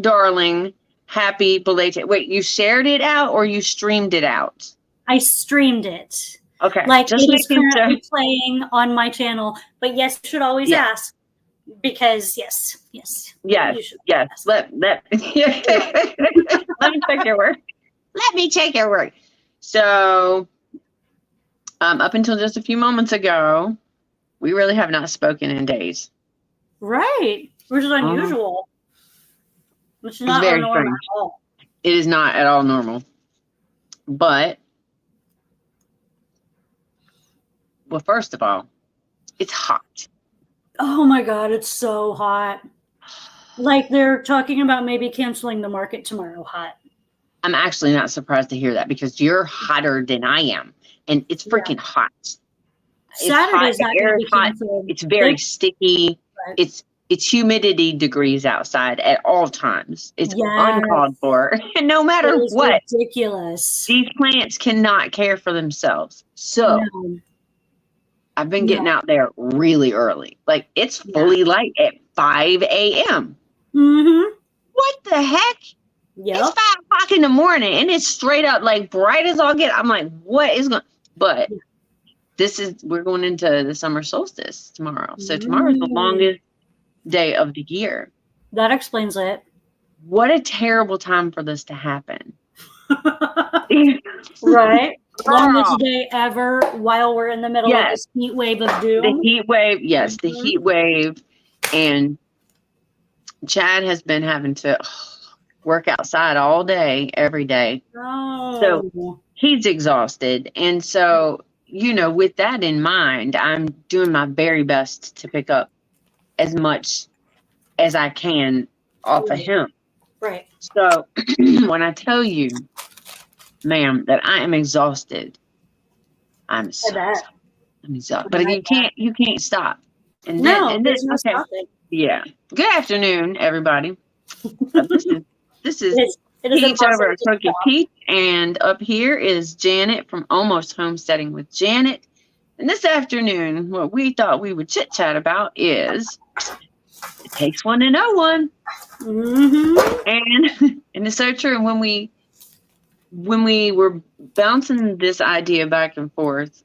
darling, happy belated. Wait, you shared it out or you streamed it out? I streamed it. Okay. Like it is currently playing on my channel. But yes, you should always ask. Because yes. Let me check your work. Let me check your work. So, up until just a few moments ago, we really have not spoken in days. Right, which is unusual. Which is not very normal strange. at all. It is not at all normal. But, well, first of all, it's hot. Oh my God, it's so hot. Like they're talking about maybe canceling the market tomorrow. Hot. I'm actually not surprised to hear that because you're hotter than I am. And it's freaking hot. Saturday's not going to be canceled. It's very sticky. Right. It's humidity degrees outside at all times. It's uncalled for. And no matter what. Ridiculous. These plants cannot care for themselves. So I've been getting out there really early. Like it's fully light at 5 a.m. Mm-hmm. What the heck? Yep. It's 5 o'clock in the morning and it's straight up like bright as all get. I'm like, what is going? But we're going into the summer solstice tomorrow. So tomorrow's the longest day of the year. That explains it. What a terrible time for this to happen. Right. Longest day ever while we're in the middle of this heat wave of doom. The heat wave, the heat wave. And Chad has been having to work outside all day, every day. Oh. So he's exhausted. And so, with that in mind, I'm doing my very best to pick up as much as I can off of him. Right. So when I tell you, ma'am, that I am exhausted, I'm exhausted. But you can't stop. And there's no stopping. Yeah. Good afternoon, everybody. This is Peach over at Turkey Peach, and up here is Janet from Almost Homesteading with Janet. And this afternoon, what we thought we would chit chat about is it takes one to know one. Mm-hmm. And it's so true. And when we were bouncing this idea back and forth,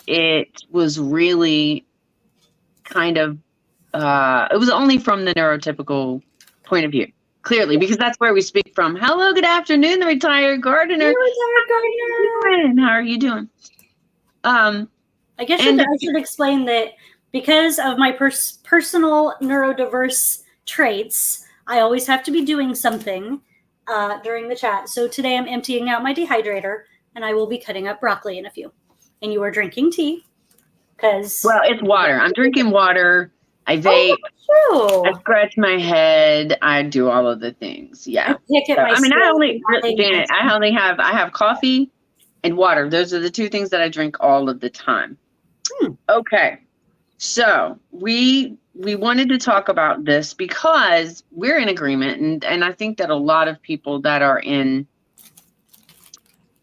it was really kind of it was only from the neurotypical point of view. Clearly, because that's where we speak from. Hello, good afternoon, the retired gardener. How are you doing? I guess I should explain that because of my personal neurodiverse traits, I always have to be doing something during the chat. So today I'm emptying out my dehydrator, and I will be cutting up broccoli in a few. And you are drinking tea. Well, it's water. I'm drinking water. I vape. I scratch my head. I do all of the things. Yeah. I have coffee and water. Those are the two things that I drink all of the time. Okay. So we wanted to talk about this because we're in agreement. And I think that a lot of people that are in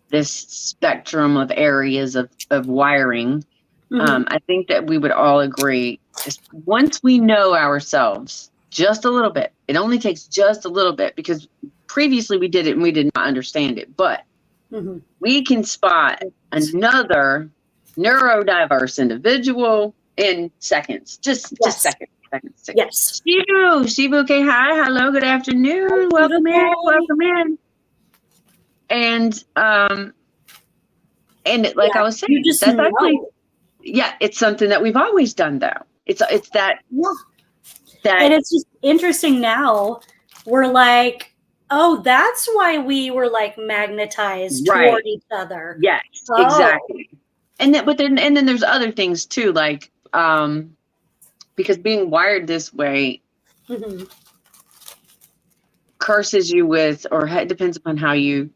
this spectrum of areas of wiring, I think that we would all agree is once we know ourselves just a little bit, it only takes just a little bit because previously we did it and we did not understand it, but we can spot another neurodiverse individual in seconds, just seconds. Yes. Shivu, okay, hi, hello, good afternoon, welcome in. And like I was saying, that's actually, it's something that we've always done though. It's that. And it's just interesting now. We're like, oh, that's why we were like magnetized toward each other. Yes, exactly. And then there's other things too, like because being wired this way curses you with, or depends upon how you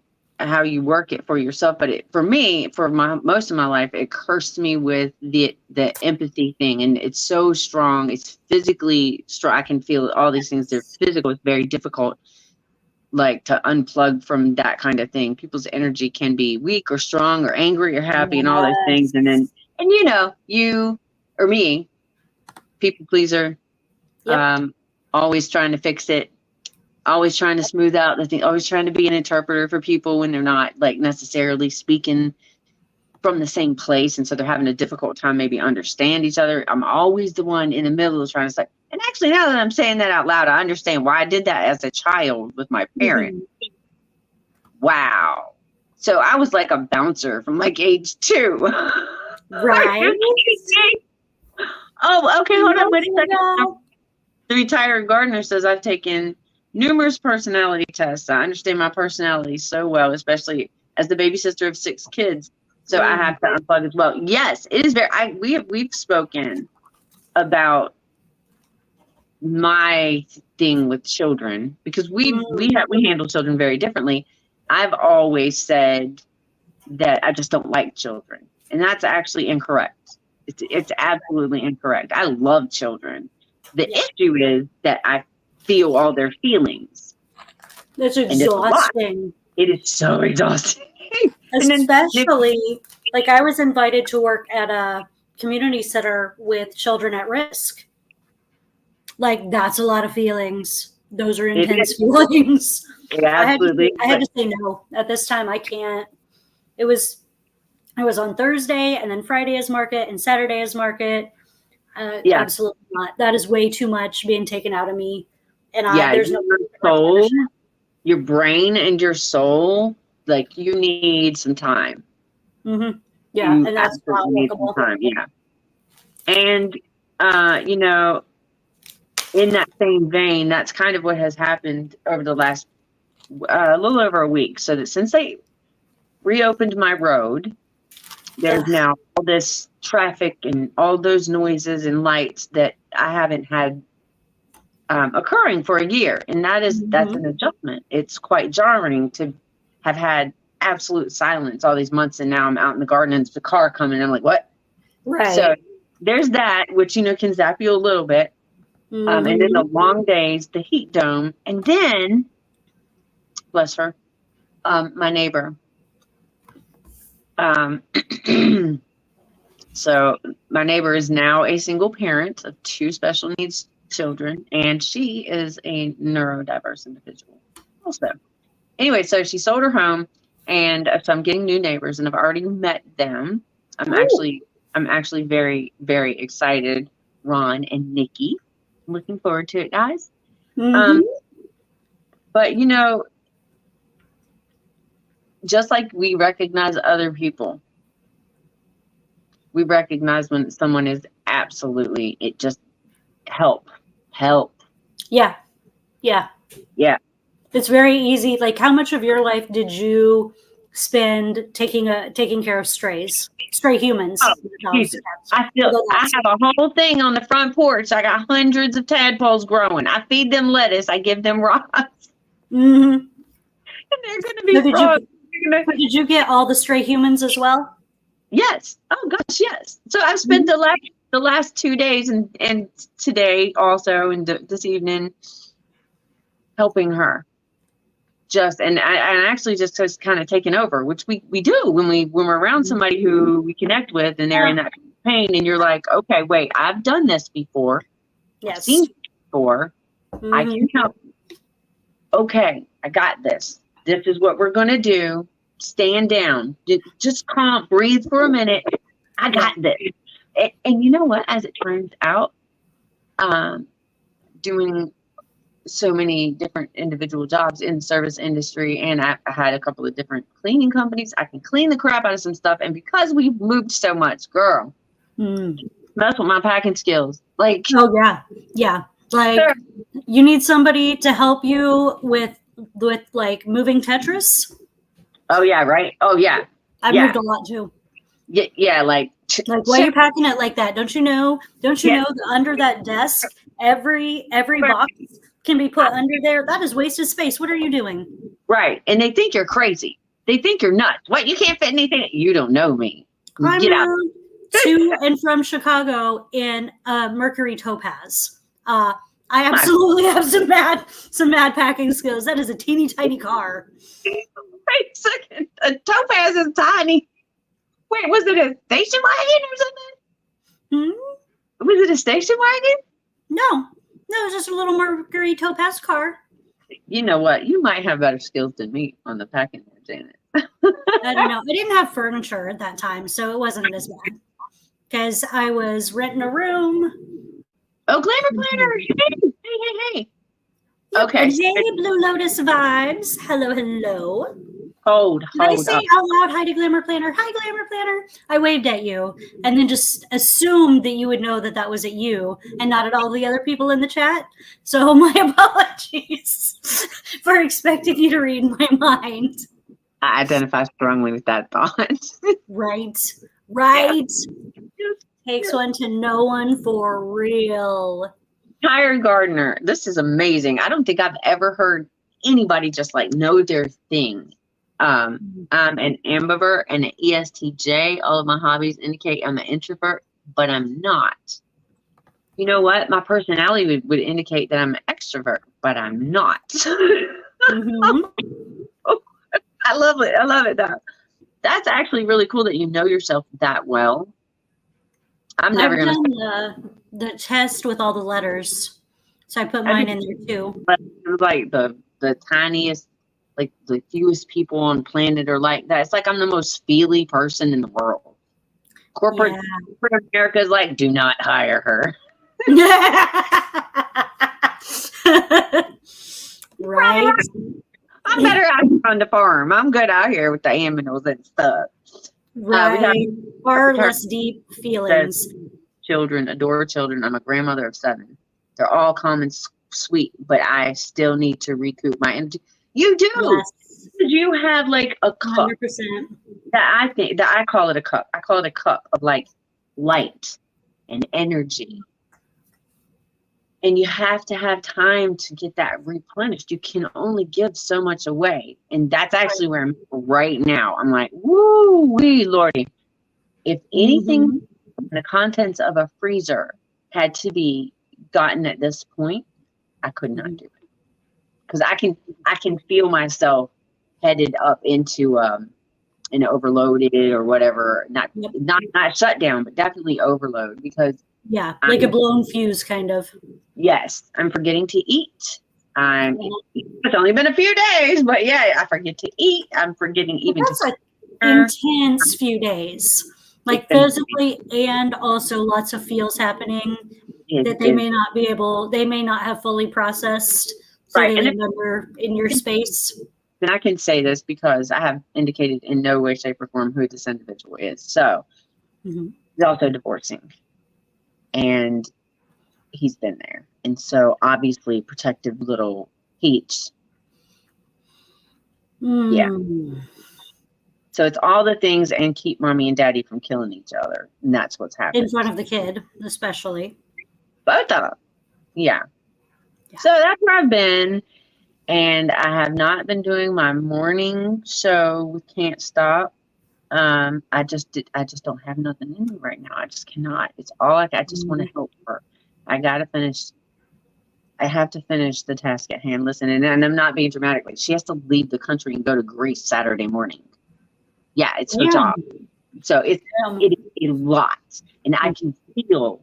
work it for yourself. But for me, for most of my life, it cursed me with the empathy thing. And it's so strong. It's physically strong. I can feel all these things. They're physical. It's very difficult, like to unplug from that kind of thing. People's energy can be weak or strong or angry or happy and all those things. And you or me, people pleaser, always trying to fix it. always trying to smooth out the thing, always trying to be an interpreter for people when they're not like necessarily speaking from the same place, and so they're having a difficult time maybe understand each other. I'm always the one in the middle trying to say, and actually now that I'm saying that out loud, I understand why I did that as a child with my parents. Wow. So I was like a bouncer from like age 2. Right. Oh, okay, hold on, wait a second. The retired gardener says I've taken numerous personality tests. I understand my personality so well, especially as the baby sister of 6 kids. So I have to unplug as well. Yes, it is very. We've spoken about my thing with children because we handle children very differently. I've always said that I just don't like children, and that's actually incorrect. It's absolutely incorrect. I love children. The issue is that I feel all their feelings. That's exhausting. It is so exhausting. Especially, like I was invited to work at a community center with children at risk. Like, that's a lot of feelings. Those are intense feelings. Absolutely. I had to say no. At this time, I can't. I was on Thursday, and then Friday is market, and Saturday is market. Absolutely not. That is way too much being taken out of me. And there's no soul, your brain and your soul, like you need some time. Mm-hmm. Yeah, and that's not workable. Yeah. And in that same vein, that's kind of what has happened over the last a little over a week. So that since they reopened my road, there's now all this traffic and all those noises and lights that I haven't had occurring for a year. And that's an adjustment. It's quite jarring to have had absolute silence all these months. And now I'm out in the garden and it's the car coming. And I'm like, what? Right. So there's that, which, can zap you a little bit. And then the long days, the heat dome. And then, bless her, my neighbor. So my neighbor is now a single parent of 2 special needs children, and she is a neurodiverse individual also. Anyway, so she sold her home, and so I'm getting new neighbors, and I've already met them. I'm actually very, very excited. Ron and Nikki. I'm looking forward to it, guys. But just like we recognize other people, we recognize when someone is absolutely, it just help. Yeah. It's very easy. Like, how much of your life did you spend taking care of stray humans? I have a whole thing on the front porch. I got hundreds of tadpoles growing. I feed them lettuce. I give them rocks. And they're going to be frogs. Did you get all the stray humans as well? Yes. Oh gosh, yes. So I've spent the last 2 days and today also and this evening helping her. And actually just kind of taken over, which we do when we're around somebody who we connect with and they're in that pain, and you're like, okay, wait, I've done this before. Yes. I've seen it before. I can help. Okay, I got this. This is what we're gonna do. Stand down. Just calm, breathe for a minute. I got this. And you know what? As it turns out, doing so many different individual jobs in the service industry, and I had a couple of different cleaning companies. I can clean the crap out of some stuff, and because we've moved so much, girl, that's what my packing skills. Like, oh yeah. Like, sure. You need somebody to help you with like moving Tetris. Oh yeah, right. Oh yeah. I've moved a lot too. Yeah, like why are you packing it like that? Don't you know that under that desk, every box can be put under there? That is wasted space. What are you doing? Right. And they think you're crazy. They think you're nuts. What? You can't fit anything? You don't know me. Get out. To and from Chicago in Mercury Topaz. I absolutely have some mad packing skills. That is a teeny tiny car. Wait a second. A Topaz is tiny. Wait, was it a station wagon or something? Was it a station wagon? No, it was just a little Mercury Topaz car. You know what? You might have better skills than me on the packing there, Janet. I don't know. I didn't have furniture at that time, so it wasn't as bad. Because I was renting a room. Oh, Glamour Planner! Hey. Yep. Okay. And hey, Blue Lotus Vibes. Hello. Hold Did I say up. out loud, hi to Glamour Planner? Hi, Glamour Planner. I waved at you and then just assumed that you would know that that was at you and not at all the other people in the chat. So my apologies for expecting you to read my mind. I identify strongly with that thought. Right. Yeah. Takes one to know one for real. Hired gardener. This is amazing. I don't think I've ever heard anybody just like know their thing. I'm an ambivert and an ESTJ. All of my hobbies indicate I'm an introvert, but I'm not. You know what? My personality would indicate that I'm an extrovert, but I'm not. Mm-hmm. I love it though. That's actually really cool that you know yourself that well. I've done the test with all the letters, so I put mine in there too. But like the tiniest, like the fewest people on planet are like that. It's like I'm the most feely person in the world. Corporate America is like, do not hire her. Right. I'm better out here on the farm. I'm good out here with the animals and stuff. Right. Far less deep feelings. Children, adore children. I'm a grandmother of 7. They're all calm and sweet, but I still need to recoup my energy. You do. Yes. You have like a cup 100%. that I call it a cup. I call it a cup of like light and energy. And you have to have time to get that replenished. You can only give so much away. And that's actually where I'm right now. I'm like, woo wee Lordy. If anything the contents of a freezer had to be gotten at this point, I could not do it. Because I can feel myself headed up into an overloaded or whatever, not shut down, but definitely overload, because like a blown fuse kind of. Yes, I'm forgetting to eat. It's only been a few days, but I forget to eat. I'm forgetting even to intense few days, like physically and also lots of feels happening that they may not have fully processed, so they remember in your space. And I can say this because I have indicated in no way, shape, or form who this individual is. So he's also divorcing, and he's been there. And so obviously protective little peach. Yeah. So it's all the things and keep mommy and daddy from killing each other. And that's what's happening. In front of the kid, especially. Both of them. Yeah. So that's where I've been. And I have not been doing my morning show with Can't Stop. I just don't have nothing in me right now. I just cannot. It's all I just want to help her. I have to finish the task at hand. Listen, and I'm not being dramatic. Like, she has to leave the country and go to Greece Saturday morning. Yeah, it's her job. So it is a lot. And I can feel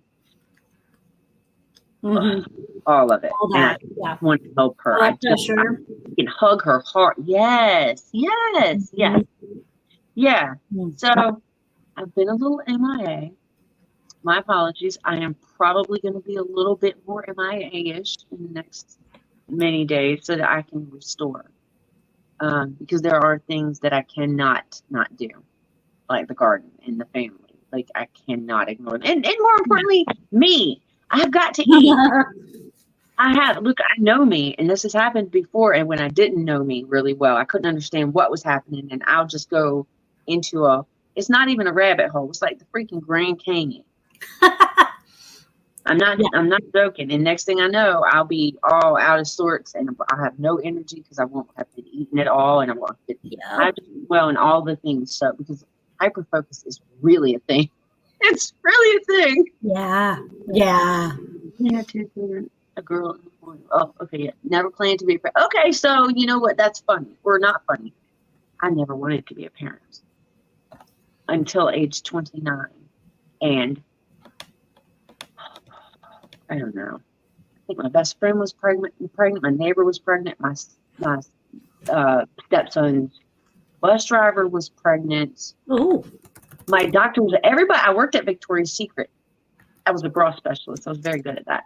all of it. All that, and I want to help her. I can hug her heart. Yes. Yeah. So I've been a little MIA. My apologies. I am probably going to be a little bit more MIA-ish in the next many days so that I can restore. Because there are things that I cannot not do, like the garden and the family. Like, I cannot ignore them. And more importantly, me. I have got to eat. Look, I know me, and this has happened before. And when I didn't know me really well, I couldn't understand what was happening. And I'll just go into it's not even a rabbit hole. It's like the freaking Grand Canyon. I'm not joking. And next thing I know, I'll be all out of sorts, and I'll have no energy because I won't have been eating at all, and I won't have well and all the things. So because hyperfocus is really a thing. It's really a thing. Yeah. We have 2 children, a girl and a boy. Oh, okay. Yeah. Never planned to be a parent. Okay, so you know what? That's funny. Or not funny. I never wanted to be a parent until age 29. And I don't know. think my best friend was pregnant. My neighbor was pregnant. My stepson's bus driver was pregnant. Oh. My doctor was everybody. I worked at Victoria's Secret. I was a bra specialist. I was very good at that.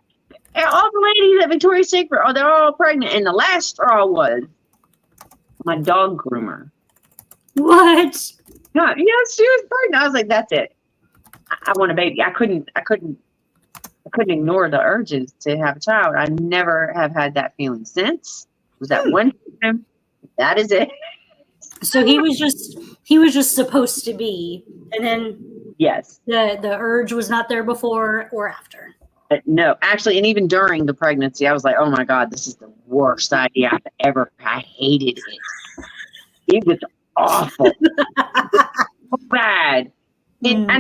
And all the ladies at Victoria's Secret, they're all pregnant. And the last straw was my dog groomer. What? Yeah, yes, she was pregnant. I was like, that's it. I want a baby. I couldn't ignore the urges to have a child. I never have had that feeling since. It was that one time. That is it. So he was just supposed to be, and then yes, the urge was not there before or after. No, actually, and even during the pregnancy, I was like, oh my God, this is the worst idea I've ever. I hated it. It was awful. It was so bad. And I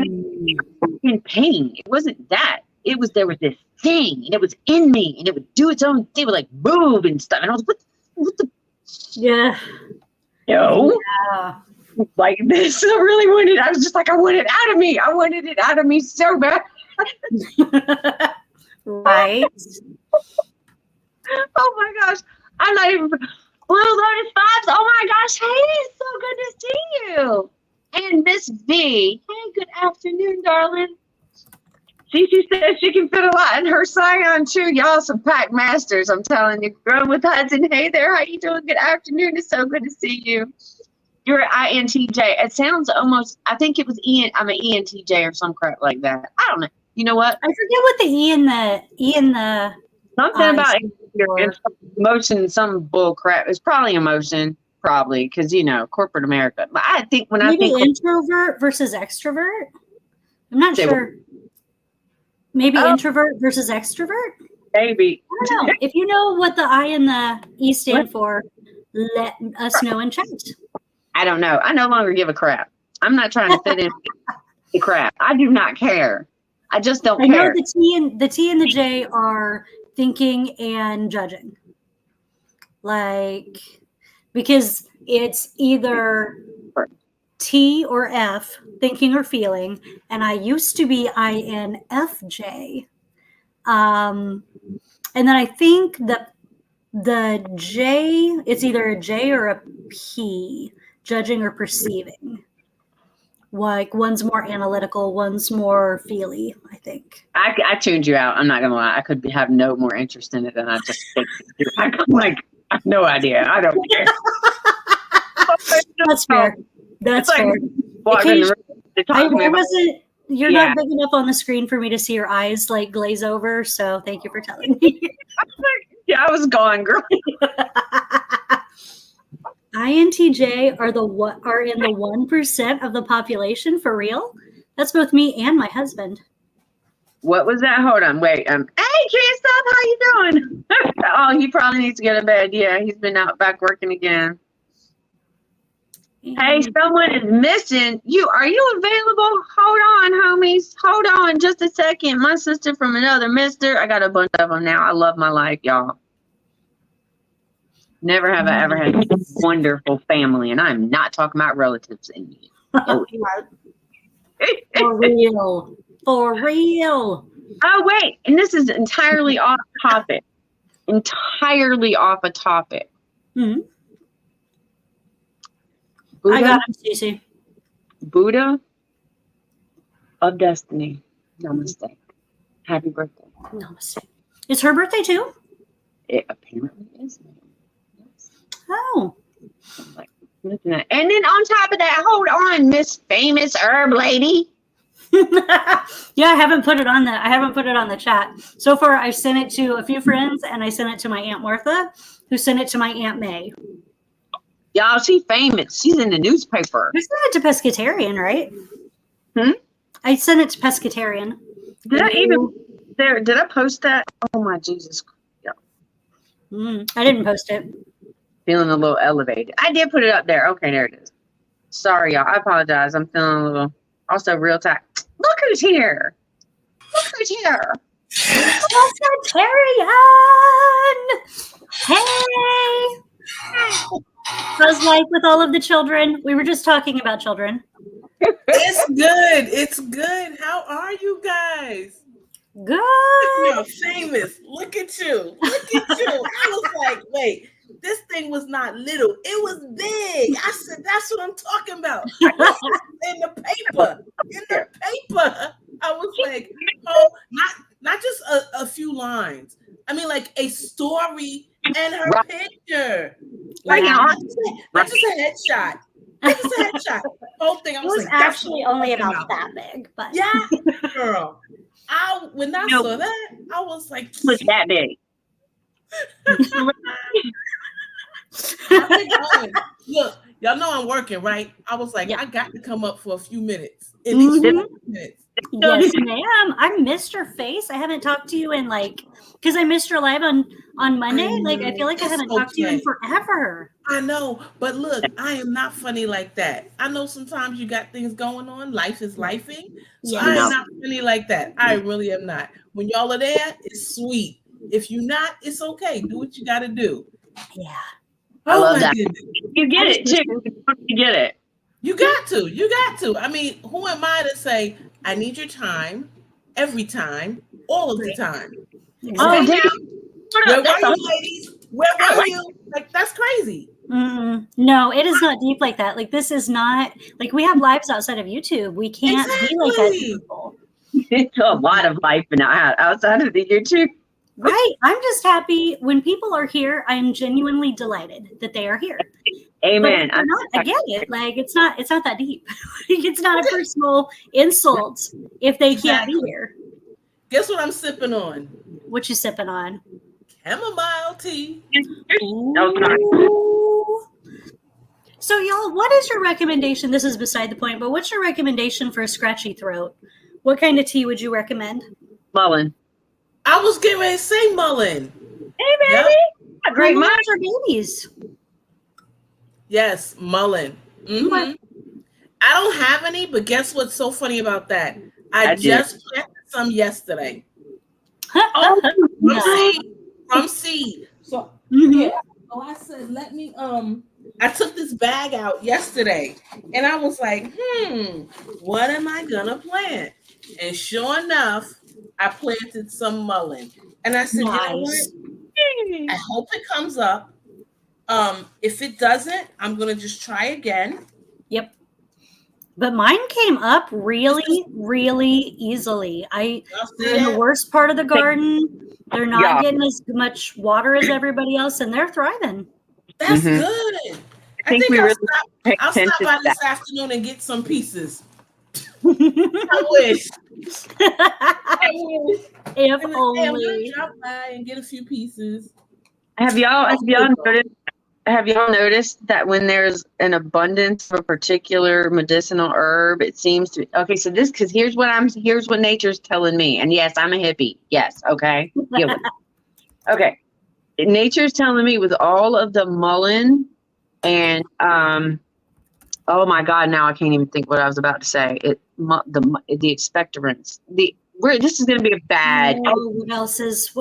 was in pain. It wasn't that. There was this thing, and it was in me, and it would do its own thing, with like move and stuff. And I was what the? Yeah. No. Yeah. Like this. I really wanted. I was just like, I want it out of me. I wanted it out of me so bad. Right. Oh my gosh. I'm not even. Blue Lotus Vibes. Oh my gosh. Hey, it's so good to see you. And Miss V. Hey, good afternoon, darling. She says she can fit a lot in her Scion too. Y'all some pack masters, I'm telling you. Growing with Hudson. Hey there, how you doing? Good afternoon. It's so good to see you. You're INTJ. It sounds almost, I think it was I'm an ENTJ or some crap like that. I don't know. You know what? I forget what the E in the something about emotion, some bull crap. It's probably emotion, probably, because corporate America. But I think when I think introvert versus extrovert. I'm not sure. Maybe introvert versus extrovert? Maybe. I don't know. If you know what the I and the E stand for, let us know in chat. I don't know. I no longer give a crap. I'm not trying to fit in the crap. I do not care. I just don't care. I know the T and the J are thinking and judging. Like, because it's either T or F, thinking or feeling, and I used to be INFJ. And then I think that the J, it's either a J or a P, judging or perceiving. Like, one's more analytical, one's more feely, I think. I tuned you out. I'm not going to lie. I could have no more interest in it than I just think. I'm like, I have no idea. I don't care. That's fair. That's fair. You're not big enough on the screen for me to see your eyes like glaze over, so thank you for telling me. Yeah, I was gone, girl. INTJ are in the 1% of the population for real. That's both me and my husband. What was that? Hold on, wait. Hey, Cashap, how you doing? Oh, he probably needs to get to bed. Yeah, he's been out back working again. Hey, someone is missing you. Are you available? Hold on, homies. Hold on just a second. My sister from another mister. I got a bunch of them now. I love my life, y'all. Never have I ever had a wonderful family, and I'm not talking about relatives in here. For real. For real. Oh, wait. And this is entirely off topic. Entirely off a topic. Mm-hmm. Buddha, I got him, Stacey. Buddha of Destiny. Namaste. Happy birthday. Namaste. Is her birthday too? It apparently is. Yes. Oh. And then on top of that, hold on, Miss Famous Herb Lady. Yeah, I haven't put it on the chat. So far, I've sent it to a few friends, and I sent it to my Aunt Martha, who sent it to my Aunt May. Y'all, she's famous. She's in the newspaper. I sent it to Pescatarian, right? I sent it to Pescatarian. Did I post that? Oh my Jesus. Yeah. I didn't post it. Feeling a little elevated. I did put it up there. Okay, there it is. Sorry, y'all. I apologize. I'm feeling a little, also real tight. Look who's here. Look who's here. Pescatarian! Hey! How's life with all of the children? We were just talking about children. It's good. It's good. How are you guys? Good. You're famous. Look at you. Look at you. I was like, wait, this thing was not little. It was big. I said, that's what I'm talking about. In the paper. In the paper. I was like, oh, not just a few lines. I mean, like a story and her picture. Like, not just a headshot. Not just a headshot. Whole thing. I was like, actually only about that big. But yeah, girl. When I saw that, I was like, it was that big. Look, y'all know I'm working, right? I was like, I got to come up for a few minutes. Yes, ma'am. I missed your face. I haven't talked to you in because I missed your live on Monday. I feel like I haven't talked to you in forever. I know, but look, I am not funny like that. I know sometimes you got things going on. Life is lifing. So I am not funny like that. I really am not. When y'all are there, it's sweet. If you're not, it's okay. Do what you got to do. Yeah. I love that. Goodness. You get it too. You get it. You got to. You got to. I mean, who am I to say, I need your time, every time, all of the time? Oh, damn. Where were you, ladies? Where were you? Like, that's crazy. No, it is not deep like that. This is not, we have lives outside of YouTube. We can't be like that to people. It's a lot of life outside of the YouTube. Right. I'm just happy when people are here. I'm genuinely delighted that they are here. Amen. I get it. It's not that deep. It's not a personal insult if they can't be here. Guess what I'm sipping on? What you sipping on? Chamomile tea. So y'all, what is your recommendation? This is beside the point, but what's your recommendation for a scratchy throat? What kind of tea would you recommend? Mullen. I was getting ready to say mullen. Hey, baby. Yep. Great minds for babies. Yes, mullen. Mm-hmm. I don't have any, but guess what's so funny about that? I just planted some yesterday. From seed. So so I said, let me I took this bag out yesterday and I was like, what am I gonna plant? And sure enough, I planted some mullen. And I said, you know what? I hope it comes up. If it doesn't, I'm gonna just try again. Yep. But mine came up really, really easily. They're in the worst part of the garden. They're not getting as much water as everybody else, and they're thriving. That's good. I think I'll stop by this afternoon and get some pieces. I wish. If only. I'm gonna drop by and get a few pieces. Have y'all noticed that when there's an abundance of a particular medicinal herb, it seems to so because here's what nature's telling me. And yes, I'm a hippie. Yes, okay. Okay. Nature's telling me with all of the mullein and oh my God, now I can't even think what I was about to say. The expectorants. This is going to be a bad. What else is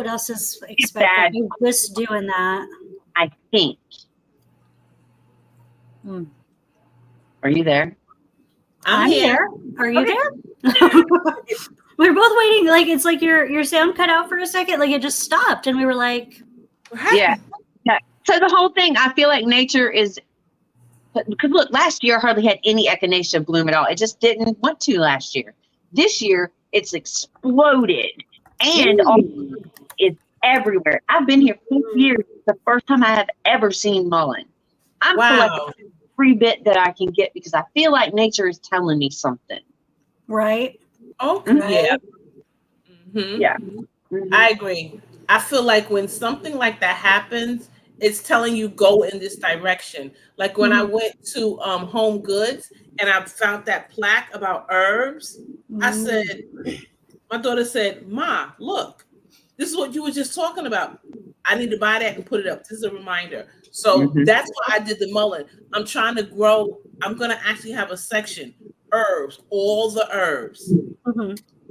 expected? Just doing that. I think. Are you there? I'm here. Are you there? We're both waiting. It's like your sound cut out for a second. It just stopped, and we were like, yeah. So the whole thing, I feel like nature is. Because look, last year I hardly had any echinacea bloom at all. It just didn't want to last year. This year it's exploded, and it's everywhere. I've been here 4 years. It's the first time I have ever seen mullein. I'm collecting every bit that I can get because I feel like nature is telling me something. Right. Okay. Yeah. Mm-hmm. Yeah. Mm-hmm. I agree. I feel like when something like that happens, it's telling you go in this direction. Like when I went to Home Goods and I found that plaque about herbs, I said, my daughter said, Ma, look, this is what you were just talking about. I need to buy that and put it up. This is a reminder. So that's why I did the mullein. I'm trying to grow. I'm going to actually have a section, herbs, all the herbs.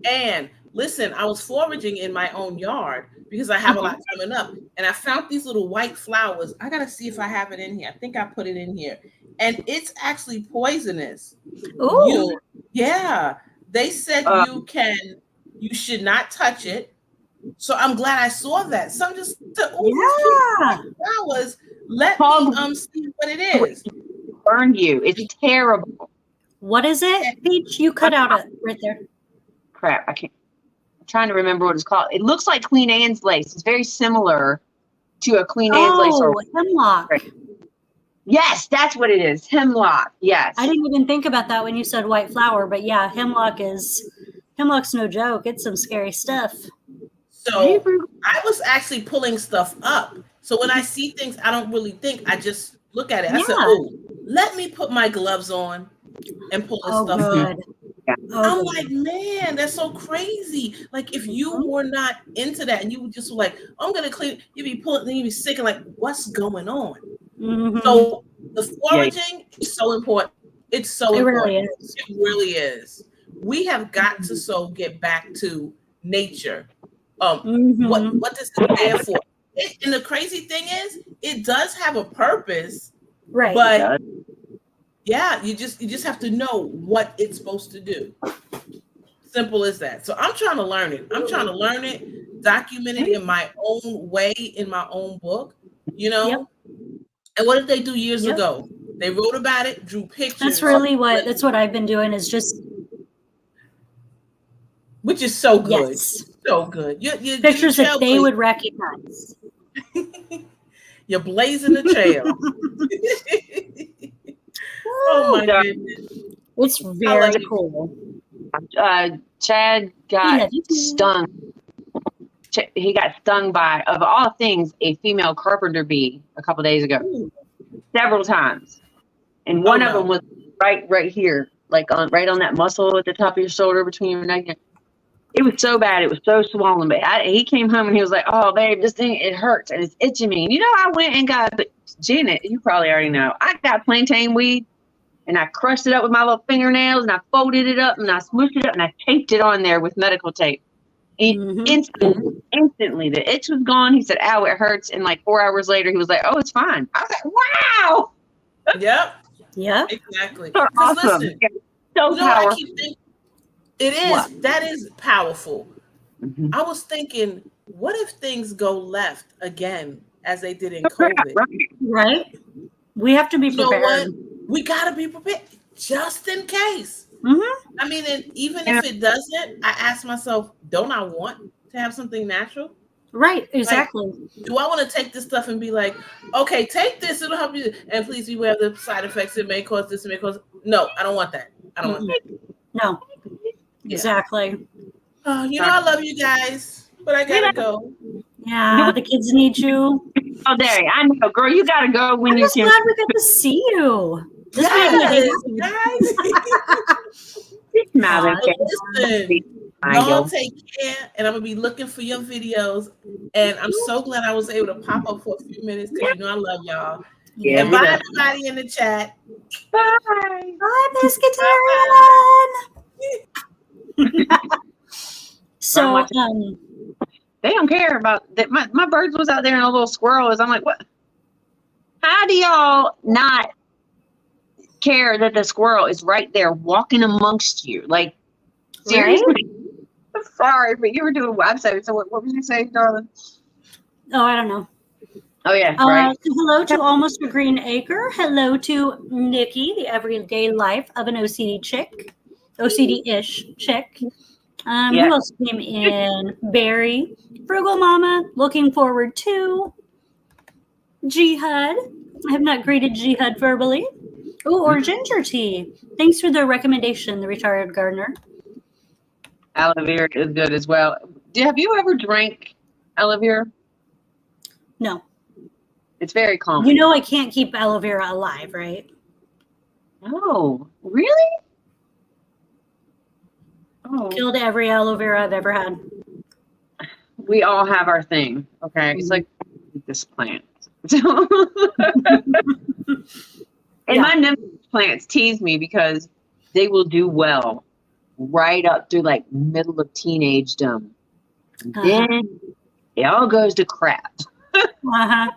And listen, I was foraging in my own yard because I have a lot coming up. And I found these little white flowers. I got to see if I have it in here. I think I put it in here. And it's actually poisonous. Oh, yeah. They said you can You should not touch it. So I'm glad I saw that. Some just said, flowers. Let me see what it is. Burned you. It's terrible. What is it, Peach? You cut out right there. Crap, I can't. I'm trying to remember what it's called. It looks like Queen Anne's lace. It's very similar to a Queen Anne's lace. Oh, hemlock. Yes, that's what it is. Hemlock. Yes. I didn't even think about that when you said white flower, but yeah, hemlock's no joke. It's some scary stuff. So I was actually pulling stuff up. So when I see things, I don't really think. I just look at it. I said, "Oh, let me put my gloves on and pull this stuff up." I'm like, man, that's so crazy. Like, if you were not into that and you were just like, I'm gonna clean, you'd be pulling, then you'd be sick and like, what's going on? So the foraging is so important. It's so important. It really is. We have got to get back to nature. What does it stand for? And the crazy thing is, it does have a purpose, right? But yeah, you just have to know what it's supposed to do. Simple as that. So I'm trying to learn it. Document it in my own way, in my own book, you know. Yep. And what did they do years ago? They wrote about it, drew pictures. That's really that's what I've been doing, is just, which is so good. Yes. So good. You pictures that they would recognize. You're blazing the trail. Oh my goodness. It's very cool. Chad got stung. He got stung by, of all things, a female carpenter bee a couple days ago. Several times. And one of them was right here, like right on that muscle at the top of your shoulder between your neck. It was so bad. It was so swollen. But he came home and he was like, "Oh, babe, this thing, it hurts and it's itching me." And I went and got, but Janet, you probably already know, I got plantain weed and I crushed it up with my little fingernails and I folded it up and I smooshed it up and I taped it on there with medical tape. And instantly the itch was gone. He said, "Ow, it hurts." And like 4 hours later, he was like, "Oh, it's fine." I was like, wow. Yep. Yeah. Exactly. Awesome. Listen, so powerful. I keep thinking, it is. That is powerful. I was thinking, what if things go left again as they did in COVID? Right. We have to be prepared. What? We got to be prepared just in case. I mean, and even if it doesn't, I ask myself, don't I want to have something natural? Right, exactly. Like, do I want to take this stuff and be like, okay, take this, it'll help you, and please be aware of the side effects. It may cause this, it may cause. No, I don't want that. I don't want that. No, exactly. I love you guys, but I gotta go. Yeah, the kids need you. Oh, there, I know, girl. You gotta go when you can. I'm glad we got to see you. Guys. Listen, y'all take care, and I'm gonna be looking for your videos. And I'm so glad I was able to pop up for a few minutes because I love y'all. Yeah, and bye everybody in the chat. Bye. Bye, Biscuitarian. So they don't care about that. My birds was out there and a little squirrel is. I'm like, what? How do y'all not care that the squirrel is right there walking amongst you? Like, seriously? Right? I'm sorry, but you were doing a website. So what was you saying, darling? Oh, I don't know. Oh, yeah. Right. Hello to Almost a Green Acre. Hello to Nikki, the everyday life of an OCD chick. OCD-ish chick. Who else came in? Barry. Frugal Mama. Looking forward to. Jihad. I have not greeted Jihad verbally. Oh, or ginger tea. Thanks for the recommendation, the retired gardener. Aloe vera is good as well. Have you ever drank aloe vera? No. It's very common. I can't keep aloe vera alive, right? Oh, really? Oh. Killed every aloe vera I've ever had. We all have our thing, okay? It's like this plant. And my nymph plants tease me because they will do well right up through like middle of teenagedom. Then it all goes to crap. Like,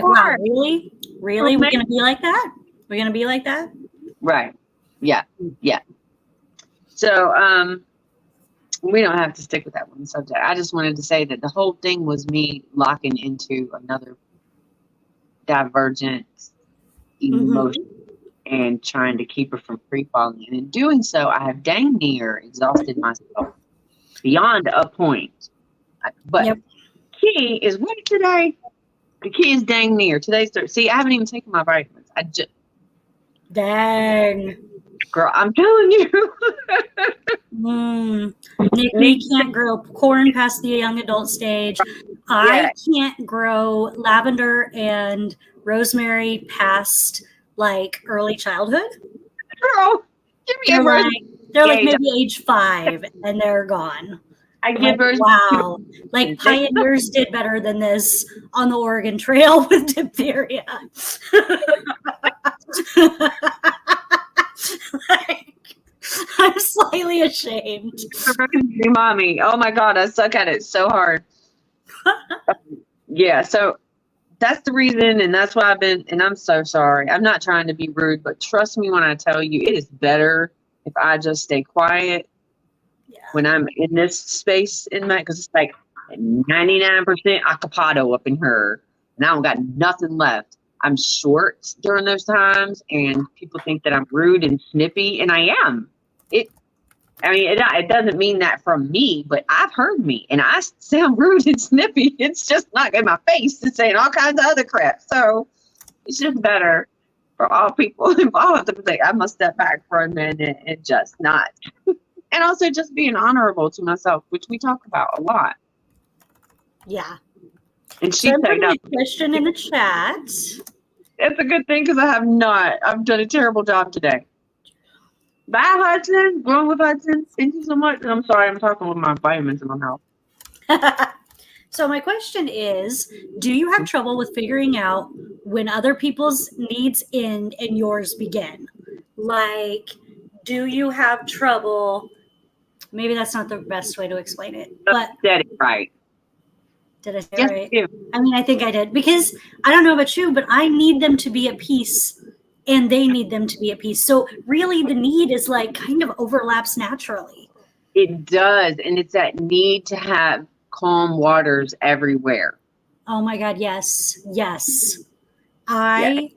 wow, really? Really? We're gonna be like that? We're gonna be like that? Right. Yeah. Yeah. So We don't have to stick with that one subject. I just wanted to say that the whole thing was me locking into another divergent emotion and trying to keep her from free falling. And in doing so, I have dang near exhausted myself beyond a point. But key is what today? The key is dang near. Today's Thursday. See, I haven't even taken my vitamins. I just dang. Girl, I'm telling you. Nick can't grow corn past the young adult stage. I can't grow lavender and rosemary past like early childhood. Girl, give me they're like maybe age 5 and they're gone. I give her wow. Like pioneers did better than this on the Oregon Trail with diphtheria. Like, I'm slightly ashamed. Mommy, oh my God, I suck at it so hard. Yeah, so that's the reason, and that's why and I'm so sorry. I'm not trying to be rude, but trust me when I tell you, it is better if I just stay quiet when I'm in this space because it's like 99% acapado up in her, and I don't got nothing left. I'm short during those times, and people think that I'm rude and snippy, and I am. It doesn't mean that from me, but I've heard me, and I sound rude and snippy. It's just not in my face. It's saying all kinds of other crap. So it's just better for all people involved to say, I must step back for a minute and just not. And also just being honorable to myself, which we talk about a lot. Yeah. And she said a question in the chat. It's a good thing because I have not. I've done a terrible job today. Bye, Hudson. Going with Hudson. Thank you so much. And I'm sorry, I'm talking with my vitamins in my mouth. So my question is, do you have trouble with figuring out when other people's needs end and yours begin? Like, do you have trouble? Maybe that's not the best way to explain it. But that is right. Did I say it right? I mean, I think I did. Because I don't know about you, but I need them to be at peace and they need them to be at peace. So really the need is like kind of overlaps naturally. It does. And it's that need to have calm waters everywhere. Oh my God. Yes. Yes. I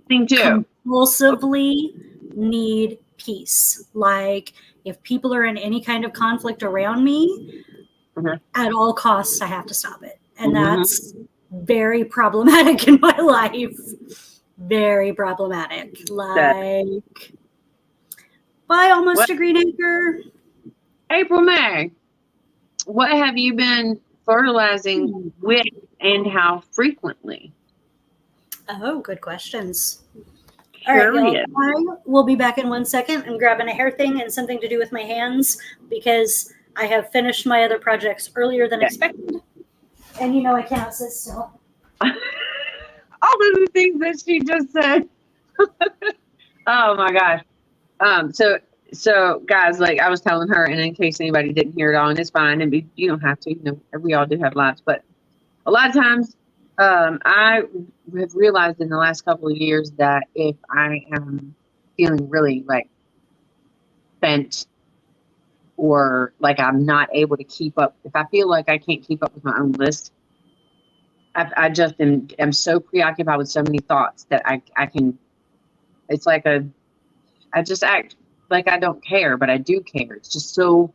think too. Compulsively need peace. Like if people are in any kind of conflict around me, at all costs, I have to stop it. And that's very problematic in my life. Very problematic. Like, bye, almost a Green Acre. April May, what have you been fertilizing with and how frequently? Oh, good questions. All right, y'all. I will be back in 1 second. I'm grabbing a hair thing and something to do with my hands because I have finished my other projects earlier than expected. And you know I cannot sit still. All of the things that she just said. Oh my gosh. So guys, like I was telling her, and in case anybody didn't hear it all, and it's fine, and you don't have to, you know, we all do have lives, but a lot of times I have realized in the last couple of years that if I am feeling really like bent or like I'm not able to keep up, if I feel like I can't keep up with my own list, I just am so preoccupied with so many thoughts that I can, it's like I just act like I don't care, but I do care. It's just so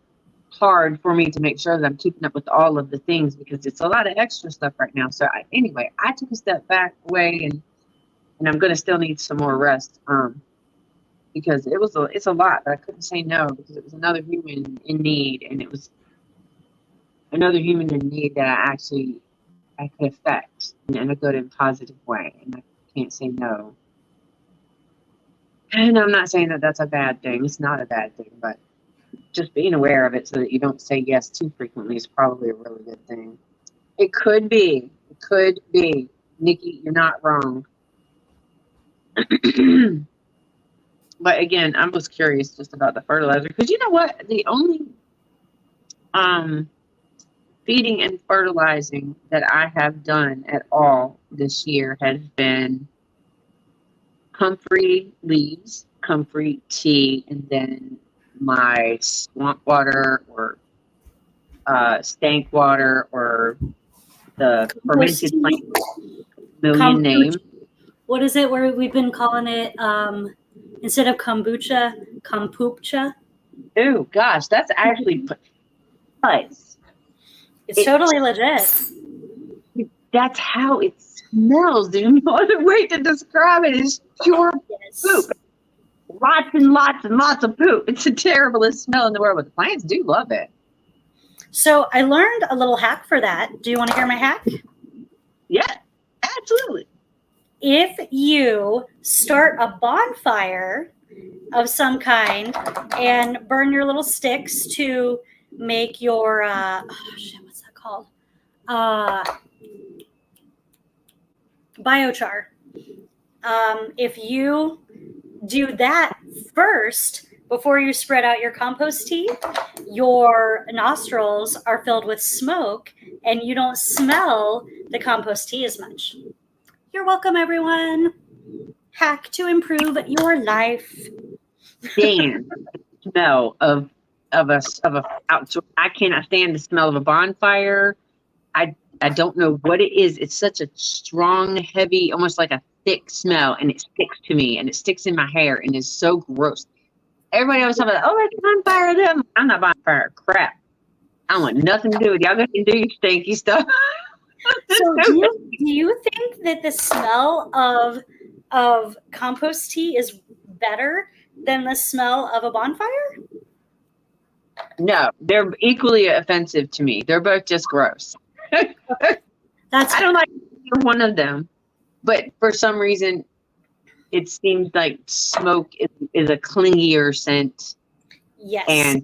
hard for me to make sure that I'm keeping up with all of the things because it's a lot of extra stuff right now. So anyway, I took a step back away and I'm going to still need some more rest. Because it's a lot, but I couldn't say no because it was another human in need, and it was another human in need that I could affect in a good and positive way, and I can't say no. And I'm not saying that that's a bad thing. It's not a bad thing, but just being aware of it so that you don't say yes too frequently is probably a really good thing. It could be. Nikki, you're not wrong. But again, I was curious just about the fertilizer because you know what? The only feeding and fertilizing that I have done at all this year has been comfrey leaves, comfrey tea, and then my swamp water or stank water or the fermented tea. plant million names. What is it where we've been calling it instead of kombucha? Oh gosh, that's actually nice. It's totally legit. That's how it smells. There's no other way to describe it. It's pure poop. Lots and lots and lots of poop. It's the terriblest smell in the world, but the plants do love it. So I learned a little hack for that. Do you want to hear my hack? Yeah, absolutely. If you start a bonfire of some kind and burn your little sticks to make your what's that called? Biochar. If you do that first before you spread out your compost tea, your nostrils are filled with smoke and you don't smell the compost tea as much. You're welcome, everyone. Hack to improve your life. Damn, smell of a outdoor. I cannot stand the smell of a bonfire. I don't know what it is. It's such a strong, heavy, almost like a thick smell, and it sticks to me, and it sticks in my hair, and it's so gross. Everybody always talking about, oh, it's bonfire them. I'm not bonfire crap. I want nothing to do with y'all. Go and do your stinky stuff. So do you think that the smell of compost tea is better than the smell of a bonfire? No, they're equally offensive to me. They're both just gross. I don't like either one of them, but for some reason, it seems like smoke is a clingier scent. Yes. And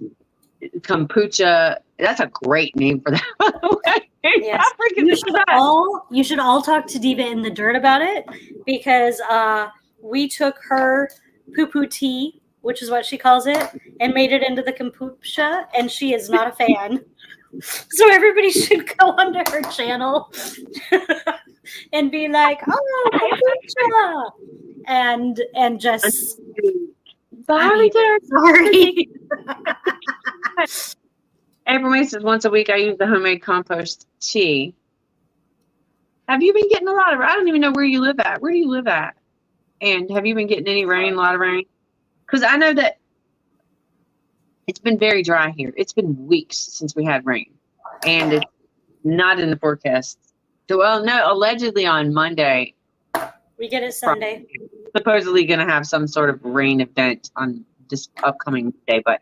kombucha, that's a great name for that, by the way. Yes. You should all talk to Diva in the Dirt about it, because we took her poo-poo tea, which is what she calls it, and made it into the kombucha, and she is not a fan. So everybody should go onto her channel and be like, oh, kombucha, and just sorry. April May says once a week I use the homemade compost tea. Have you been getting a lot of? I don't even know where you live at. Where do you live at? And have you been getting any rain? A lot of rain? Because I know that it's been very dry here. It's been weeks since we had rain, and it's not in the forecast. So, well, no, allegedly on Monday. We get it Sunday. Supposedly going to have some sort of rain event on this upcoming day, but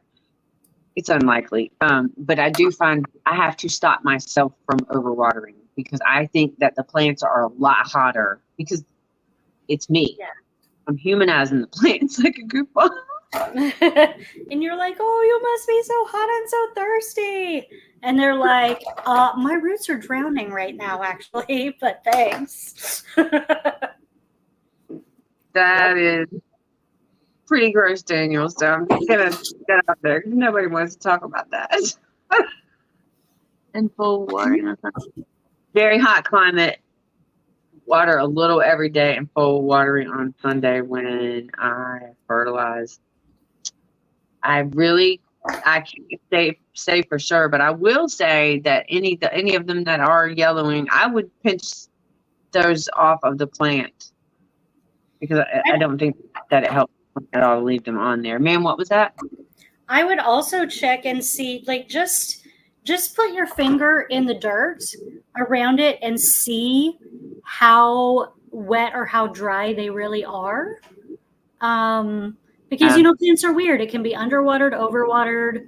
it's unlikely. But I do find I have to stop myself from overwatering, because I think that the plants are a lot hotter because it's me. Yeah. I'm humanizing the plants like a goofball. And you're like, oh, you must be so hot and so thirsty. And they're like, my roots are drowning right now, actually, but thanks. That is pretty gross, Daniel. So I'm just going to get out there. Nobody wants to talk about that. And full watering. Very hot climate. Water a little every day, and full watering on Sunday when I fertilize. I can't say for sure, but I will say that any of them that are yellowing, I would pinch those off of the plant, because I don't think that it helps at all to leave them on there. Ma'am, what was that? I would also check and see, like, just put your finger in the dirt around it and see how wet or how dry they really are. Because, plants are weird. It can be underwatered, overwatered,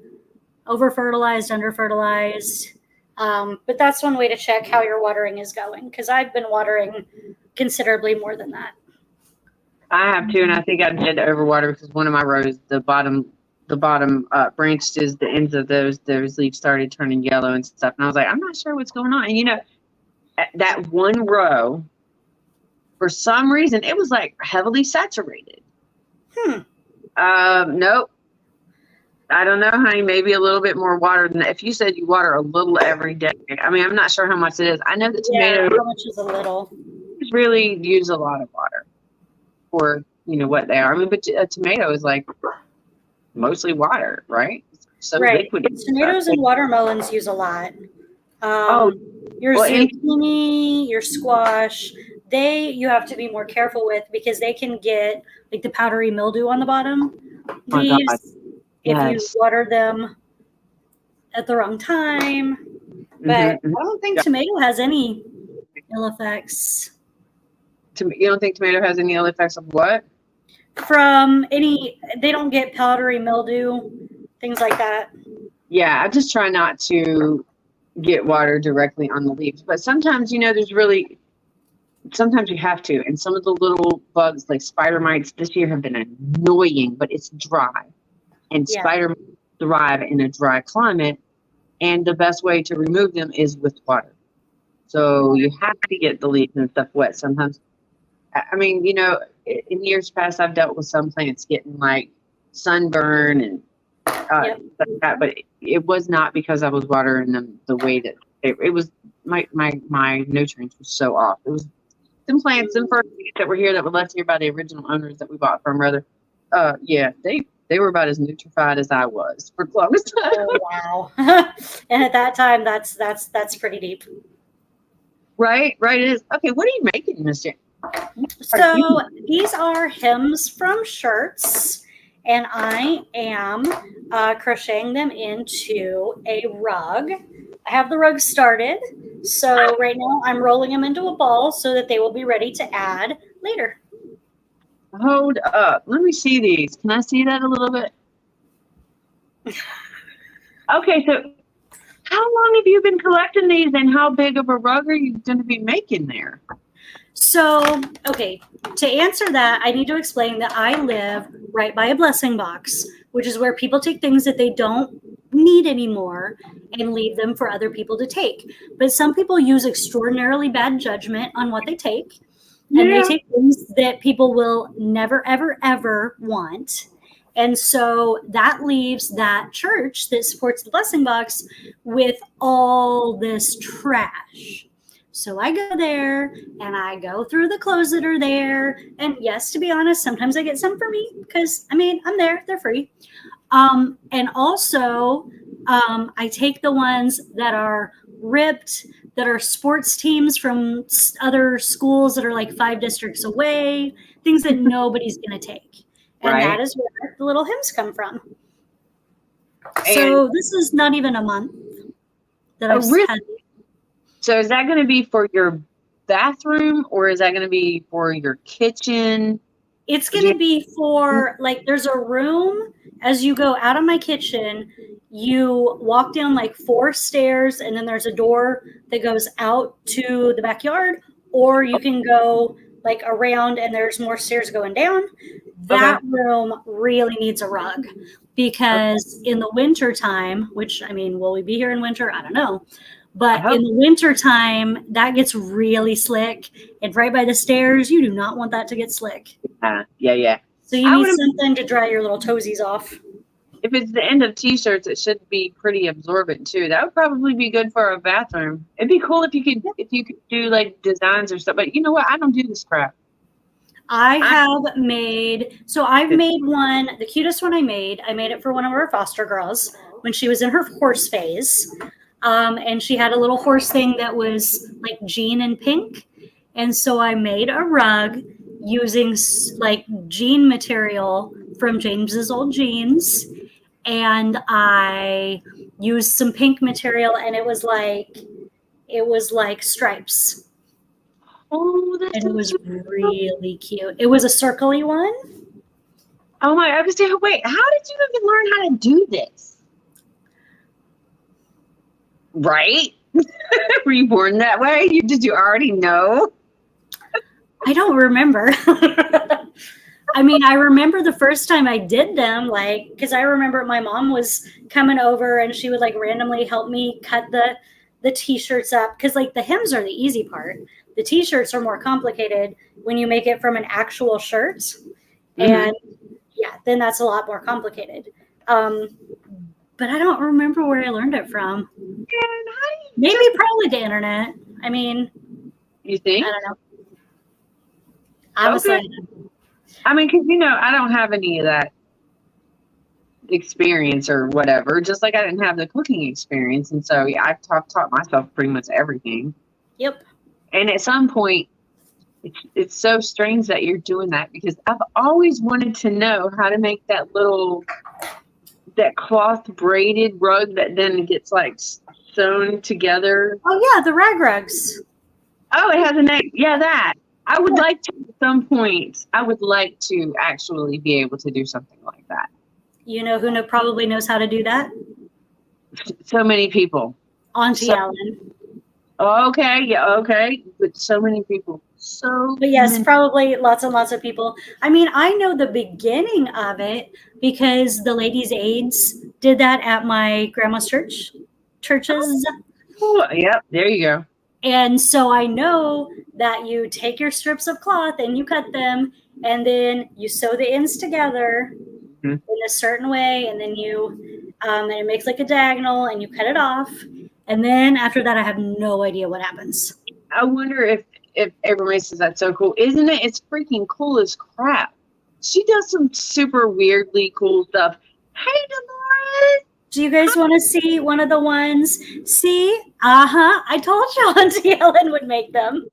over-fertilized, under-fertilized. But that's one way to check how your watering is going, because I've been watering considerably more than that. I have too, and I think I did overwater because one of my rows, the bottom branches, the ends of those leaves started turning yellow and stuff. And I was like, I'm not sure what's going on. And that one row, for some reason, it was like heavily saturated. Nope. I don't know, honey. Maybe a little bit more water than that. If you said you water a little every day, I mean, I'm not sure how much it is. I know that tomatoes how much is a little? Really use a lot of water for what they are. I mean, but a tomato is like mostly water, right? It's so right. liquid. Tomatoes and watermelons use a lot. Your well, zucchini, your squash, you have to be more careful with because they can get like the powdery mildew on the bottom my God. leaves if you Yes. water them at the wrong time. But I don't think tomato has any ill effects. You don't think tomato has any ill effects of what? From they don't get powdery mildew, things like that. Yeah, I just try not to get water directly on the leaves. But sometimes, sometimes you have to. And some of the little bugs like spider mites this year have been annoying, but it's dry. And spider mites thrive in a dry climate. And the best way to remove them is with water. So you have to get the leaves and stuff wet sometimes. I mean, in years past, I've dealt with some plants getting like sunburn and stuff like that, but it was not because I was watering them the way that it was. My nutrients were so off. It was some plants, some first that were here that were left here by the original owners that we bought from, rather. They were about as nutrified as I was for the longest time. Oh, wow! And at that time, that's pretty deep. Right. It is. Okay, what are you making, Miss Jan? So these are hems from shirts, and I am crocheting them into a rug. I have the rug started, so right now I'm rolling them into a ball so that they will be ready to add later. Hold up. Let me see these. Can I see that a little bit? Okay, so how long have you been collecting these, and how big of a rug are you going to be making there? So, okay, to answer that, I need to explain that I live right by a blessing box, which is where people take things that they don't need anymore and leave them for other people to take. But some people use extraordinarily bad judgment on what they take, and they take things that people will never, ever, ever want. And so that leaves that church that supports the blessing box with all this trash. So I go there and I go through the clothes that are there. And yes, to be honest, sometimes I get some for me because, I'm there. They're free. And also, I take the ones that are ripped, that are sports teams from other schools that are like 5 districts away, things that nobody's going to take. And that is where the little hems come from. So this is not even a month that I've had. So is that going to be for your bathroom, or is that going to be for your kitchen? It's going to be for, like, there's a room as you go out of my kitchen. You walk down like 4 stairs, and then there's a door that goes out to the backyard, or you can go like around and there's more stairs going down. That room really needs a rug because in the winter time, which, will we be here in winter? I don't know. But in the winter time, that gets really slick. And right by the stairs, you do not want that to get slick. Yeah. So you need something to dry your little toesies off. If it's the end of t-shirts, it should be pretty absorbent too. That would probably be good for a bathroom. It'd be cool if you could do like designs or stuff. But you know what? I don't do this crap. I've made one, the cutest one I made it for one of our foster girls when she was in her horse phase. And she had a little horse thing that was like jean and pink. And so I made a rug using like jean material from James's old jeans. And I used some pink material, and it was like stripes. Oh, and it was really cute. It was a circly one. Oh my! I was saying, wait, how did you even learn how to do this? Right? Were you born that way? Did you already know? I don't remember. I remember the first time I did them, because I remember my mom was coming over and she would randomly help me cut the t-shirts up, because the hems are the easy part. The t-shirts are more complicated when you make it from an actual shirt. Mm-hmm. And then that's a lot more complicated. But I don't remember where I learned it from. Maybe probably the internet. You think? I don't know. Honestly. Okay. Because I don't have any of that experience or whatever, just like I didn't have the cooking experience. And so, yeah, I've taught myself pretty much everything. Yep. And at some point, it's so strange that you're doing that, because I've always wanted to know how to make that cloth braided rug that then gets like sewn together. Oh yeah, the rag rugs. Oh, it has a name. Yeah, that. I would like to, at some point, I would like to actually be able to do something like that. You know who probably knows how to do that? So many people. Auntie Ellen. Okay, yeah, okay. But so many people. But yes, probably lots and lots of people. I mean, I know the beginning of it because the ladies' aids did that at my grandma's churches. Oh, yep, there you go. And so I know that you take your strips of cloth and you cut them, and then you sew the ends together in a certain way, and then and it makes like a diagonal, and you cut it off. And then after that, I have no idea what happens. I wonder if everybody says that's so cool. Isn't it? It's freaking cool as crap. She does some super weirdly cool stuff. Hey, Dolores. Do you guys want to see one of the ones? See? I told you Auntie Ellen would make them.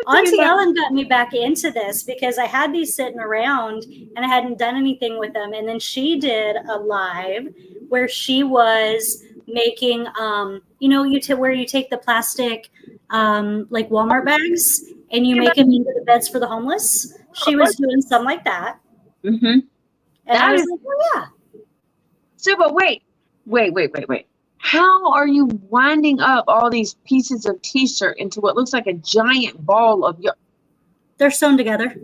Auntie Ellen got me back into this because I had these sitting around and I hadn't done anything with them. And then she did a live where she was making, where you take the plastic, like Walmart bags and you make them into the beds for the homeless. She was doing something like that. Mm-hmm. And I was like, oh, yeah. So, but wait. How are you winding up all these pieces of t-shirt into what looks like a giant ball of yarn? They're sewn together.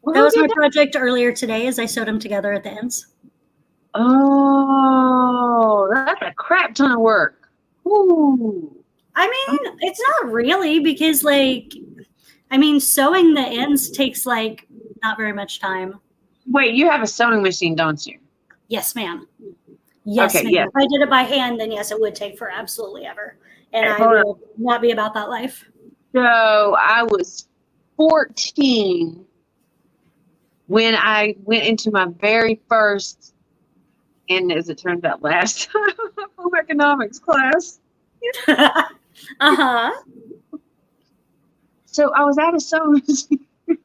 That was my project earlier today, as I sewed them together at the ends. Oh, that's a crap ton of work. Ooh. I mean, it's not really because, sewing the ends takes, not very much time. Wait, you have a sewing machine, don't you? Yes, ma'am. Yes, ma'am. Yes. If I did it by hand, then yes, it would take for absolutely ever. And I will not be about that life. So I was 14 when I went into my very first, and as it turns out, last home economics class. Uh-huh. So I was at a sewing machine. I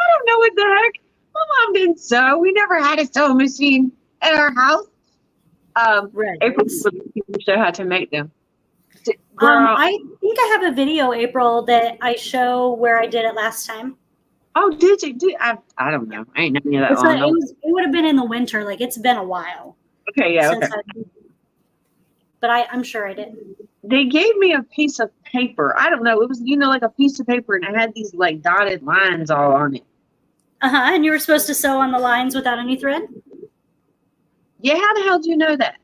don't know what the heck. My mom didn't sew. We never had a sewing machine at our house. Right. April will show how to make them. I think I have a video, April, that I show where I did it last time. Oh, did you? I don't know. I ain't known you that long. It would have been in the winter. It's been a while. Okay, yeah, okay. But I'm sure I did. They gave me a piece of paper. I don't know. It was, like a piece of paper, and it had these dotted lines all on it. And you were supposed to sew on the lines without any thread? Yeah, how the hell do you know that?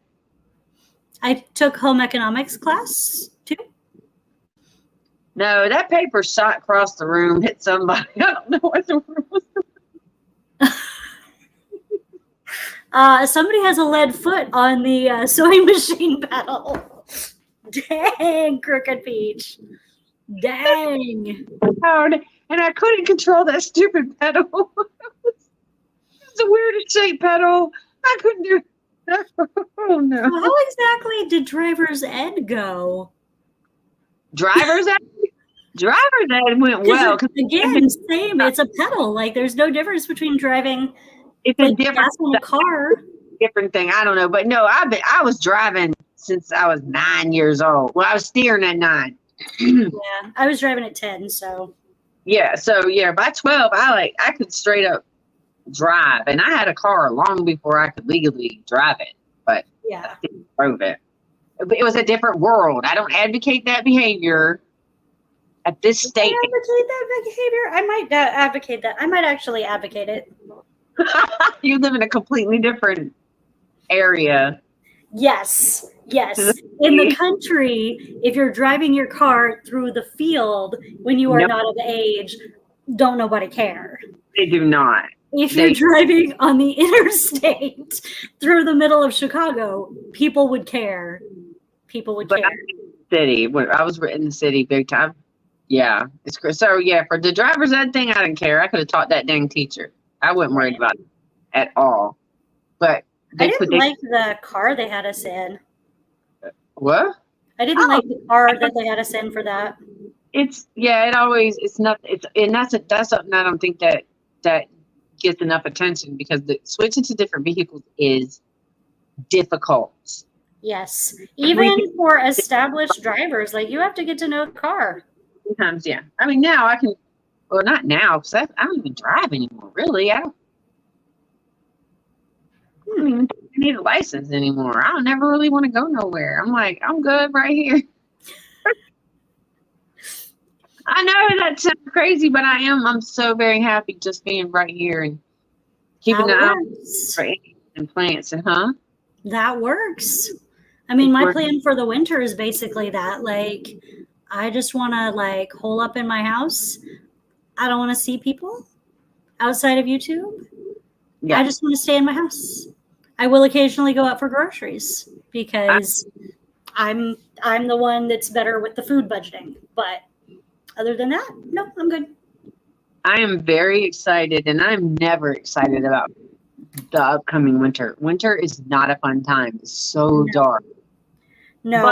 I took home economics class too. No, that paper shot across the room, hit somebody. I don't know what the room was. Somebody has a lead foot on the sewing machine pedal. Dang, Crooked Peach. Dang. And I couldn't control that stupid pedal. It's the weirdest shaped pedal. I couldn't do it. Oh, no. Well, how exactly did driver's ed go? Driver's ed? Driver's ed went well. Again, same. It's a pedal. There's no difference between driving it's a different a car. Different thing. I don't know. But no, I was driving since I was 9 years old. Well, I was steering at 9. Yeah, I was driving at 10, so. Yeah, by 12, I could straight up drive, and I had a car long before I could legally drive it, but yeah, I didn't drove it. It was a different world. I don't advocate that behavior at this state. I advocate that behavior. I might advocate that. I might actually advocate it. You live in a completely different area. Yes. In the country, if you're driving your car through the field when you are not of age, don't nobody care. They do not. If you're driving on the interstate through the middle of Chicago, people would care. But I'm in the city. When I was in the city big time. Yeah. So, yeah, for the driver's ed thing, I didn't care. I could have taught that dang teacher. I wasn't worried about it. at all. But I didn't like the car they had us in. What? I didn't like the car that they had us in for that. It's not, and that's something I don't think that gets enough attention, because the switching to different vehicles is difficult. Yes. Even for established drivers, like, you have to get to know the car. Sometimes, yeah. I mean, now I can, well, not now, because I don't even drive anymore, really. I don't even need a license anymore. I don't never really want to go nowhere. I'm like, I'm good right here. I know that sounds crazy, but I'm so very happy just being right here and keeping an eye for and plants and That works. I mean, my plan for the winter is basically that. Like, I just want to, like, hole up in my house. I don't want to see people outside of YouTube. Yeah. I just want to stay in my house. I will occasionally go out for groceries because I'm the one that's better with the food budgeting. But other than that, no, I'm good. I am very excited, and I'm never excited about the upcoming winter. Winter is not a fun time. It's so dark. No.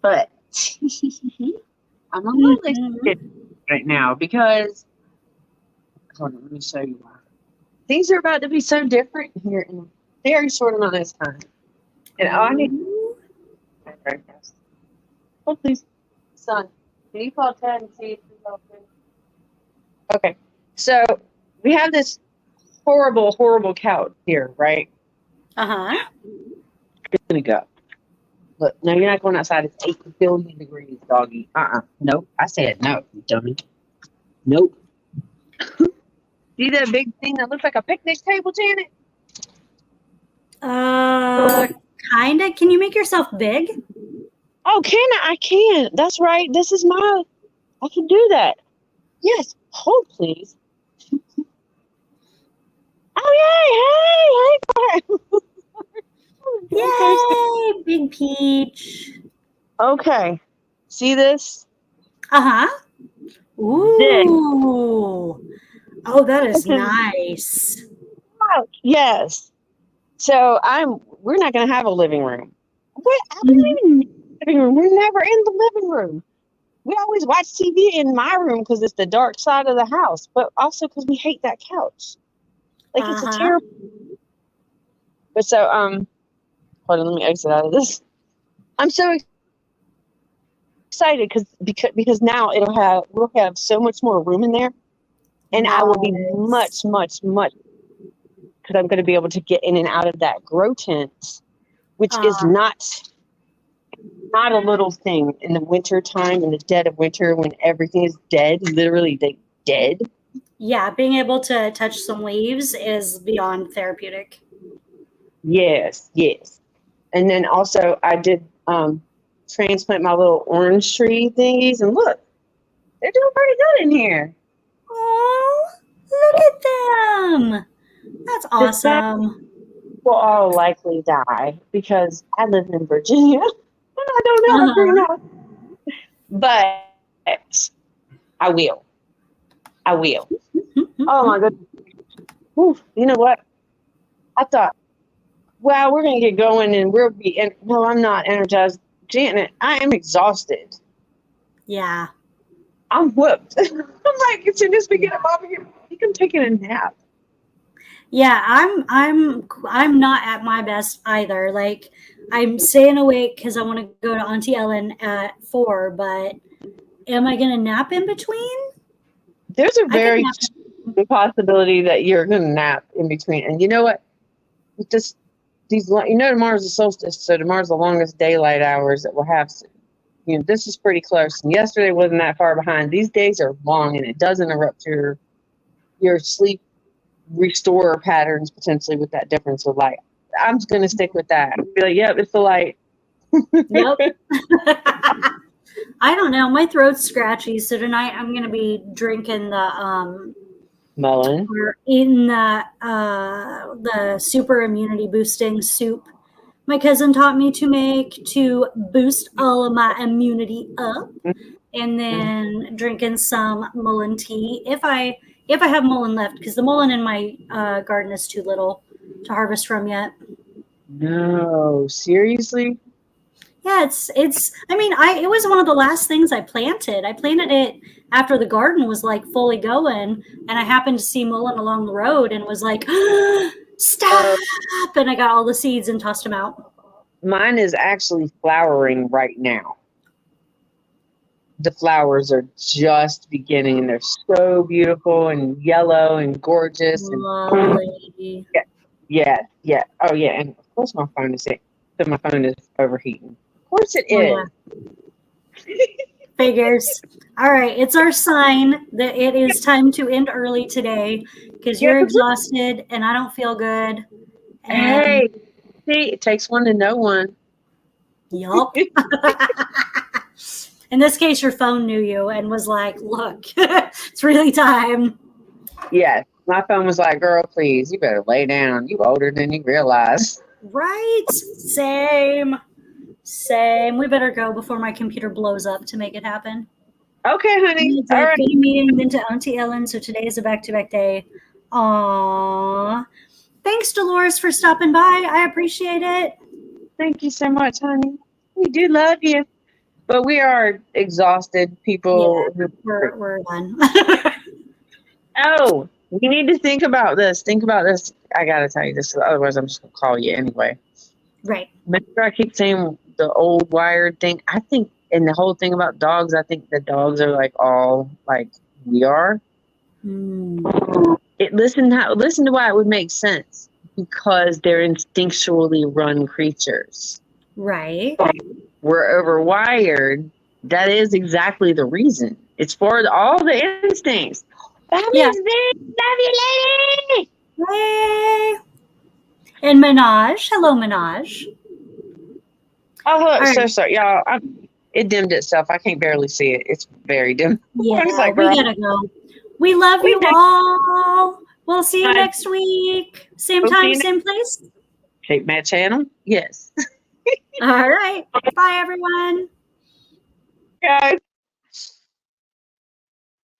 But I'm a little excited right now because, hold on, let me show you why. Things are about to be so different here in a very short amount of time. And I need. Oh, please, son. Can you call Ted and see if he's open? Okay, so we have this horrible, horrible couch here, right? It's gonna go. Look, no, you're not going outside. It's 8 billion degrees, doggy. Nope. I said no, you dummy. Nope. See that big thing that looks like a picnic table, Janet? Kinda. Can you make yourself big? Oh, can I? I can. That's right. This is my. I can do that. Yes. Hold, please. Oh, yay! Hey! Yay! Big peach. Okay. See this? Ooh. This. Oh, that is nice. Yes. So we're not gonna have a living room. I don't even need a living room. We're never in the living room. We always watch TV in my room because it's the dark side of the house, but also because we hate that couch. Like, it's a terrible. But so hold on, let me exit out of this. I'm so excited because now we'll have so much more room in there, and I will be much, because I'm going to be able to get in and out of that grow tent, which is not a little thing in the winter time, in the dead of winter, when everything is dead, literally dead. Yeah, being able to touch some leaves is beyond therapeutic. Yes. And then also I did transplant my little orange tree thingies, and look, they're doing pretty good in here. Oh, look at them. That's awesome. Will all likely die because I live in Virginia and I don't know how to greenhouse. But I will. Oh my goodness. Oof, you know what? I thought, wow, we're going to get going and we'll be, no, I'm not energized. Janet, I am exhausted. Yeah. I'm whooped. I'm like, as soon as we get up over here, you can take a nap. Yeah, I'm not at my best either. Like, I'm staying awake because I want to go to Auntie Ellen at 4, but am I going to nap in between? There's a very possibility that you're going to nap in between. And you know what? Tomorrow's the solstice, so tomorrow's the longest daylight hours that we'll have. This is pretty close. And yesterday wasn't that far behind. These days are long, and it does interrupt your sleep restore patterns potentially with that difference of light. I'm just going to stick with that. Be like, yep, it's the light. Yep. I don't know. My throat's scratchy, so tonight I'm going to be drinking the Mullen. We're eating the super immunity boosting soup my cousin taught me to make to boost all of my immunity up, and then drinking some Mullen tea. If I if I have mullein left, because the mullein in my garden is too little to harvest from yet. No, seriously? Yeah, it's. I mean, it was one of the last things I planted. I planted it after the garden was like fully going, and I happened to see mullein along the road, and was like, "Stop!" And I got all the seeds and tossed them out. Mine is actually flowering right now. The flowers are just beginning, and they're so beautiful and yellow and gorgeous. Lovely. Yeah. Oh yeah, and of course my phone is overheating. Of course it is. Yeah. Figures. All right, it's our sign that it is time to end early today because you're exhausted and I don't feel good. And Hey, see, it takes one to know one. Yup. In this case, your phone knew you and was like, "Look, it's really time." Yeah, my phone was like, "Girl, please, you better lay down. You older than you realize." Right? Same. We better go before my computer blows up to make it happen. Okay, honey. All right. Good meeting, then to Auntie Ellen. So today is a back-to-back day. Aww. Thanks, Dolores, for stopping by. I appreciate it. Thank you so much, honey. We do love you. But we are exhausted people. Yeah, we're done. Oh, we need to think about this. I got to tell you this. Otherwise, I'm just going to call you anyway. Right. Remember I keep saying the old wired thing? I think, and the whole thing about dogs, I think the dogs are like all like we are. Listen to why it would make sense. Because they're instinctually run creatures. Right. We're overwired. That is exactly the reason. It's for all the instincts. Love you, lady. Hey. And Minaj. Hello, Minaj. Oh, look, right. So sorry, y'all. It dimmed itself. I can't barely see it. It's very dim. Yeah, like, we gotta go. We love you all. We'll see you next week. Same time, same place. Shape Mat channel. Yes. All right. Bye, everyone. Guys.